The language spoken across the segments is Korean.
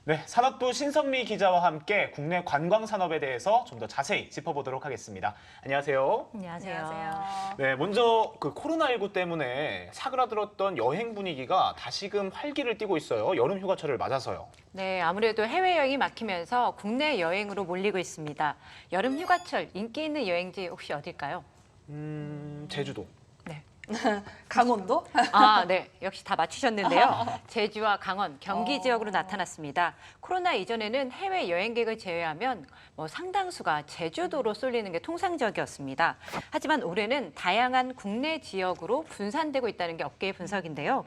네, 산업부 신선미 기자와 함께 국내 관광 산업에 대해서 좀 더 자세히 짚어보도록 하겠습니다. 안녕하세요. 안녕하세요. 네, 먼저 그 코로나19 때문에 사그라들었던 여행 분위기가 다시금 활기를 띠고 있어요. 여름 휴가철을 맞아서요. 네, 아무래도 해외여행이 막히면서 국내 여행으로 몰리고 있습니다. 여름 휴가철 인기 있는 여행지 혹시 어딜까요? 제주도. 네. 강원도? 아, 네. 역시 다 맞추셨는데요. 제주와 강원, 경기 지역으로 나타났습니다. 코로나 이전에는 해외 여행객을 제외하면 상당수가 제주도로 쏠리는 게 통상적이었습니다. 하지만 올해는 다양한 국내 지역으로 분산되고 있다는 게 업계의 분석인데요.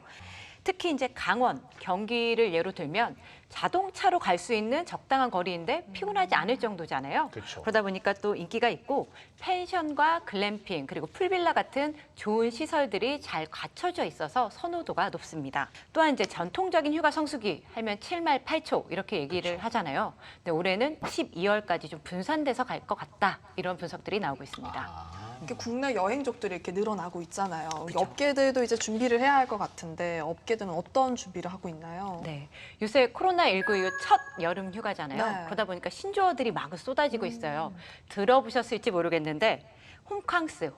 특히 이제 강원, 경기를 예로 들면 자동차로 갈 수 있는 적당한 거리인데 피곤하지 않을 정도잖아요. 그렇죠. 그러다 보니까 또 인기가 있고 펜션과 글램핑 그리고 풀빌라 같은 좋은 시설들이 잘 갖춰져 있어서 선호도가 높습니다. 또한 이제 전통적인 휴가 성수기 하면 7말 8초 이렇게 얘기를 하잖아요. 근데 올해는 12월까지 좀 분산돼서 갈 것 같다 이런 분석들이 나오고 있습니다. 이렇게 국내 여행족들이 이렇게 늘어나고 있잖아요. 그렇죠. 업계들도 이제 준비를 해야 할 것 같은데 업계들은 어떤 준비를 하고 있나요? 네, 요새 코로나19 이후 첫 여름 휴가잖아요. 네. 그러다 보니까 신조어들이 마구 쏟아지고 있어요. 들어보셨을지 모르겠는데 호캉스,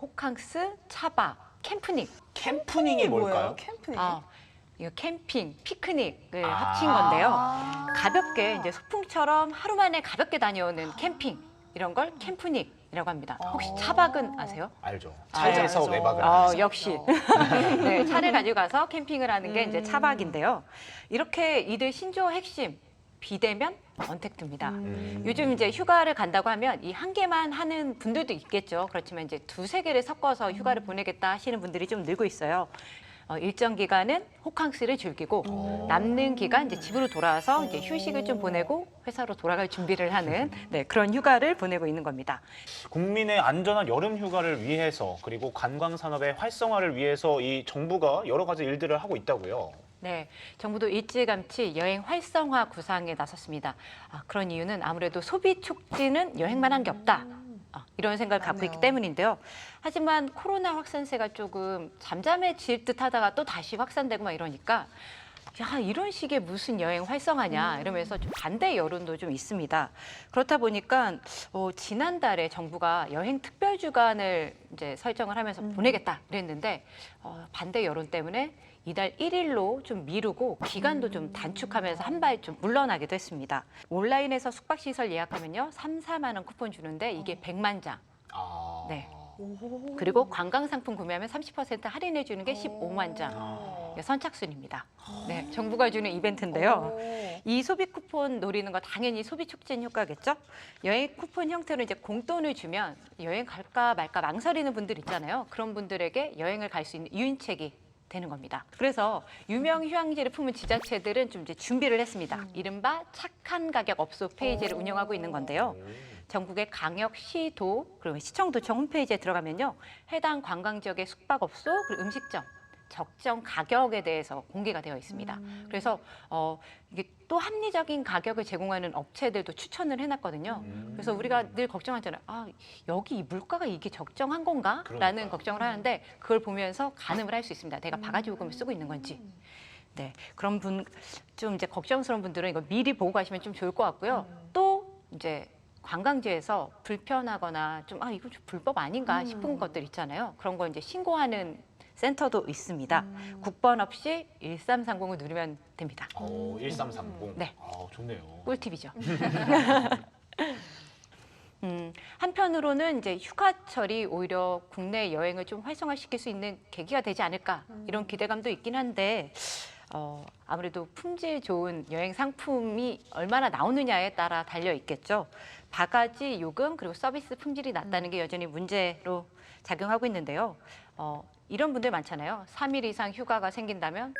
차박, 캠프닝. 캠프닝이 뭘까요? 캠프닝? 이거 캠핑, 피크닉을 합친 건데요. 가볍게 이제 소풍처럼 하루 만에 가볍게 다녀오는 캠핑 이런 걸 캠프닉이라고 합니다. 혹시 차박은 아세요? 알죠. 아, 차에서 알죠. 외박을 아, 하는. 역시. 네, 차를 가지고 가서 캠핑을 하는 게 이제 차박인데요. 이렇게 이들 신조어 핵심, 비대면 언택트입니다. 요즘 이제 휴가를 간다고 하면 이 한 개만 하는 분들도 있겠죠. 그렇지만 이제 두세 개를 섞어서 휴가를 보내겠다 하시는 분들이 좀 늘고 있어요. 일정 기간은 호캉스를 즐기고 남는 기간 이제 집으로 돌아와서 이제 휴식을 좀 보내고 회사로 돌아갈 준비를 하는 그런 휴가를 보내고 있는 겁니다. 국민의 안전한 여름 휴가를 위해서 그리고 관광 산업의 활성화를 위해서 이 정부가 여러 가지 일들을 하고 있다고요. 네, 정부도 일찌감치 여행 활성화 구상에 나섰습니다. 그런 이유는 아무래도 소비 촉진은 여행만 한 게 없다. 이런 생각을 갖고 있기 맞네요. 때문인데요. 하지만 코로나 확산세가 조금 잠잠해질 듯 하다가 또 다시 확산되고 막 이러니까 야, 이런 식의 무슨 여행 활성화냐 이러면서 좀 반대 여론도 좀 있습니다. 그렇다 보니까 지난달에 정부가 여행 특별 주간을 이제 설정을 하면서 보내겠다 이랬는데 반대 여론 때문에 이달 1일로 좀 미루고 기간도 좀 단축하면서 한 발 좀 물러나기도 했습니다. 온라인에서 숙박시설 예약하면요 3, 4만 원 쿠폰 주는데 이게 100만 장. 아. 네. 그리고 관광상품 구매하면 30% 할인해 주는 게 15만 장. 선착순입니다. 네, 정부가 주는 이벤트인데요. 이 소비 쿠폰 노리는 거 당연히 소비 촉진 효과겠죠? 여행 쿠폰 형태로 이제 공돈을 주면 여행 갈까 말까 망설이는 분들 있잖아요. 그런 분들에게 여행을 갈 수 있는 유인책이 되는 겁니다. 그래서 유명 휴양지를 품은 지자체들은 좀 이제 준비를 했습니다. 이른바 착한 가격 업소 페이지를 운영하고 있는 건데요. 전국의 강역, 시도, 그리고 시청도청 홈페이지에 들어가면요. 해당 관광 지역의 숙박업소, 그리고 음식점, 적정 가격에 대해서 공개가 되어 있습니다. 그래서 이게 또 합리적인 가격을 제공하는 업체들도 추천을 해놨거든요. 그래서 우리가 늘 걱정하잖아요. 여기 이 물가가 이게 적정한 건가? 라는 그러니까요. 걱정을 하는데 그걸 보면서 가늠을 할 수 있습니다. 내가 바가지 요금을 쓰고 있는 건지. 네, 그런 분 좀 이제 걱정스러운 분들은 이거 미리 보고 가시면 좀 좋을 것 같고요. 또 이제 관광지에서 불편하거나 좀 이거 좀 불법 아닌가 싶은 것들 있잖아요. 그런 거 이제 신고하는 센터도 있습니다. 국번 없이 1330을 누르면 됩니다. 1330. 네. 좋네요. 꿀팁이죠. 한편으로는 이제 휴가철이 오히려 국내 여행을 좀 활성화시킬 수 있는 계기가 되지 않을까 이런 기대감도 있긴 한데 아무래도 품질 좋은 여행 상품이 얼마나 나오느냐에 따라 달려 있겠죠. 바가지, 요금 그리고 서비스 품질이 낮다는 게 여전히 문제로 작용하고 있는데요. 이런 분들 많잖아요. 3일 이상 휴가가 생긴다면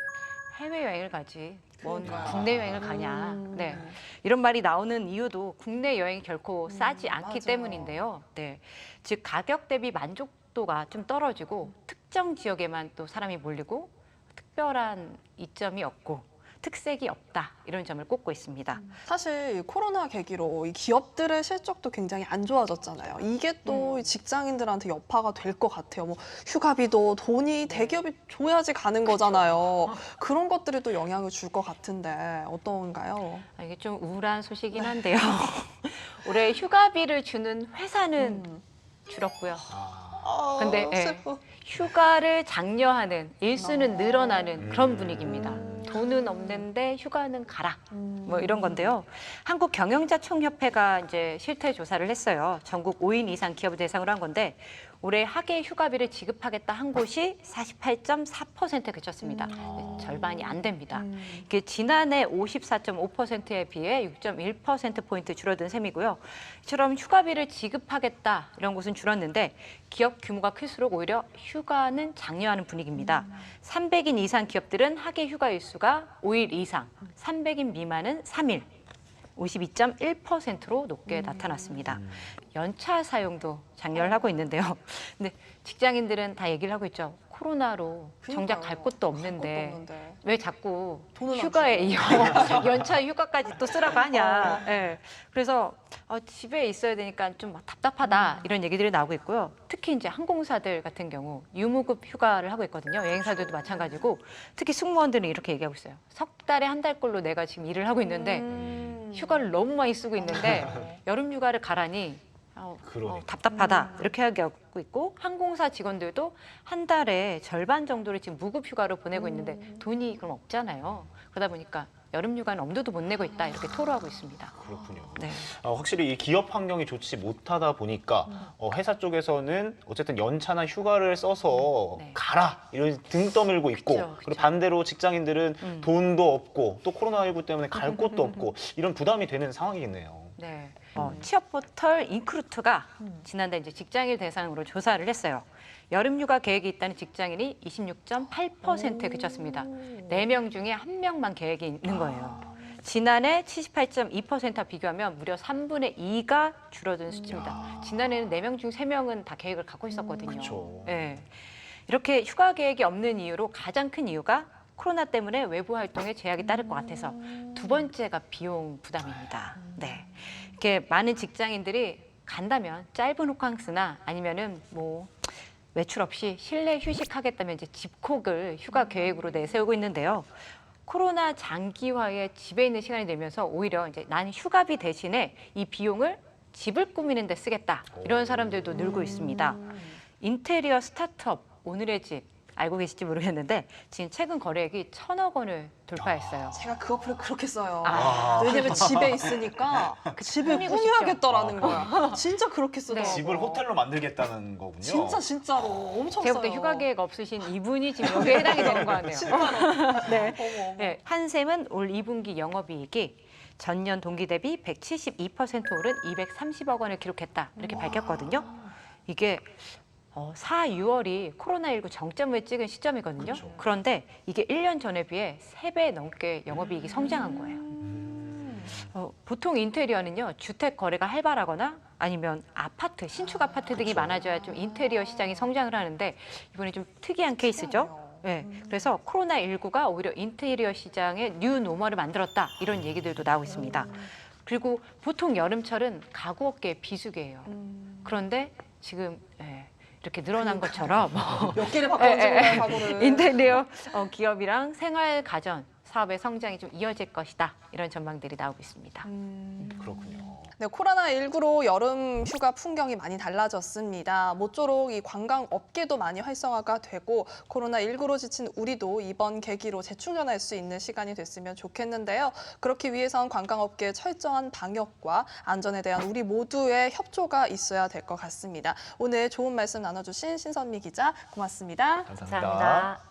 해외여행을 가지 뭔 국내 여행을 가냐. 네. 이런 말이 나오는 이유도 국내 여행이 결코 싸지 않기 맞아요. 때문인데요. 네. 즉 가격 대비 만족도가 좀 떨어지고 특정 지역에만 또 사람이 몰리고 특별한 이점이 없고 특색이 없다 이런 점을 꼽고 있습니다. 사실 이 코로나 계기로 이 기업들의 실적도 굉장히 안 좋아졌잖아요. 이게 또 이 직장인들한테 여파가 될 것 같아요. 뭐 휴가비도 돈이 대기업이 줘야지 가는 거잖아요. 그런 것들이 또 영향을 줄 것 같은데 어떤가요? 이게 좀 우울한 소식이긴 한데요. 올해 휴가비를 주는 회사는 줄었고요. 근데 슬퍼. 휴가를 장려하는 일수는 늘어나는 그런 분위기입니다. 돈은 없는데 휴가는 가라. 뭐 이런 건데요. 한국경영자총협회가 이제 실태 조사를 했어요. 전국 5인 이상 기업을 대상으로 한 건데 올해 학예 휴가비를 지급하겠다 한 곳이 48.4%에 그쳤습니다. 절반이 안 됩니다. 이게 지난해 54.5%에 비해 6.1%포인트 줄어든 셈이고요. 이처럼 휴가비를 지급하겠다 이런 곳은 줄었는데 기업 규모가 클수록 오히려 휴가는 장려하는 분위기입니다. 300인 이상 기업들은 학예 휴가 일수가 5일 이상, 300인 미만은 3일. 52.1%로 높게 나타났습니다. 연차 사용도 장려를 하고 있는데요. 근데 직장인들은 다 얘기를 하고 있죠. 코로나로 정작 갈 곳도 없는데 왜 자꾸 돈을 안 휴가에 이어 연차 휴가까지 또 쓰라고 하냐. 예. 그래서 집에 있어야 되니까 좀 답답하다 이런 얘기들이 나오고 있고요. 특히 이제 항공사들 같은 경우 유무급 휴가를 하고 있거든요. 여행사들도 마찬가지고 특히 승무원들은 이렇게 얘기하고 있어요. 석 달에 한 달꼴로 내가 지금 일을 하고 있는데 휴가를 너무 많이 쓰고 있는데 여름 휴가를 가라니 답답하다 이렇게 하고 있고 항공사 직원들도 한 달에 절반 정도를 지금 무급 휴가로 보내고 있는데 돈이 그럼 없잖아요. 그러다 보니까 여름 휴가는 엄두도 못 내고 있다 이렇게 토로하고 있습니다. 그렇군요. 네. 확실히 이 기업 환경이 좋지 못하다 보니까 회사 쪽에서는 어쨌든 연차나 휴가를 써서 네. 가라 이런 등 떠밀고 있고 그쵸. 그리고 반대로 직장인들은 돈도 없고 또 코로나19 때문에 갈 곳도 없고 이런 부담이 되는 상황이겠네요. 네. 취업 포털 인크루트가 지난달 이제 직장인 대상으로 조사를 했어요. 여름휴가 계획이 있다는 직장인이 26.8%에 그쳤습니다. 4명 중에 1명만 계획이 있는 거예요. 지난해 78.2%와 비교하면 무려 3분의 2가 줄어든 수치입니다. 지난해는 4명 중 3명은 다 계획을 갖고 있었거든요. 그렇죠. 네. 이렇게 휴가 계획이 없는 이유로 가장 큰 이유가 코로나 때문에 외부 활동에 제약이 따를 것 같아서 두 번째가 비용 부담입니다. 네. 이렇게 많은 직장인들이 간다면 짧은 호캉스나 아니면은 뭐 외출 없이 실내 휴식하겠다면 이제 집콕을 휴가 계획으로 내세우고 있는데요. 코로나 장기화에 집에 있는 시간이 늘면서 오히려 이제 난 휴가비 대신에 이 비용을 집을 꾸미는 데 쓰겠다. 이런 사람들도 늘고 있습니다. 인테리어 스타트업 오늘의 집 알고 계실지 모르겠는데 지금 최근 거래액이 1,000억 원을 돌파했어요. 제가 그 어플을 그렇게 써요. 아. 왜냐면 집에 있으니까 집을 꾸미고 꾸며야겠다라는 싶죠. 거야. 진짜 그렇게 네. 쓰더라고요. 집을 호텔로 만들겠다는 거군요. 진짜로 엄청 제가 써요. 볼 때 휴가 계획 없으신 이분이 지금 여기에 해당이 되는 거 같네요. 네. 어머. 네. 한샘은 올 2분기 영업이익이 전년 동기 대비 172% 오른 230억 원을 기록했다. 이렇게 밝혔거든요. 이게 4, 6월이 코로나19 정점을 찍은 시점이거든요. 그렇죠. 그런데 이게 1년 전에 비해 3배 넘게 영업이익이 성장한 거예요. 보통 인테리어는요, 주택 거래가 활발하거나 아니면 아파트, 신축 아파트 등이 많아져야 좀 인테리어 시장이 성장을 하는데 이번에 좀 특이한 케이스죠. 네, 그래서 코로나19가 오히려 인테리어 시장의 뉴 노멀을 만들었다 이런 얘기들도 나오고 있습니다. 그리고 보통 여름철은 가구업계의 비수기예요. 그런데 지금 이렇게 늘어난 것처럼 몇 개를 바꿔주는 거야, 가구를. 인테리어 기업이랑 생활 가전 사업의 성장이 좀 이어질 것이다 이런 전망들이 나오고 있습니다. 그렇군요. 네, 코로나19로 여름 휴가 풍경이 많이 달라졌습니다. 모쪼록 이 관광 업계도 많이 활성화가 되고 코로나19로 지친 우리도 이번 계기로 재충전할 수 있는 시간이 됐으면 좋겠는데요. 그렇기 위해선 관광업계의 철저한 방역과 안전에 대한 우리 모두의 협조가 있어야 될 것 같습니다. 오늘 좋은 말씀 나눠주신 신선미 기자 고맙습니다. 감사합니다. 감사합니다.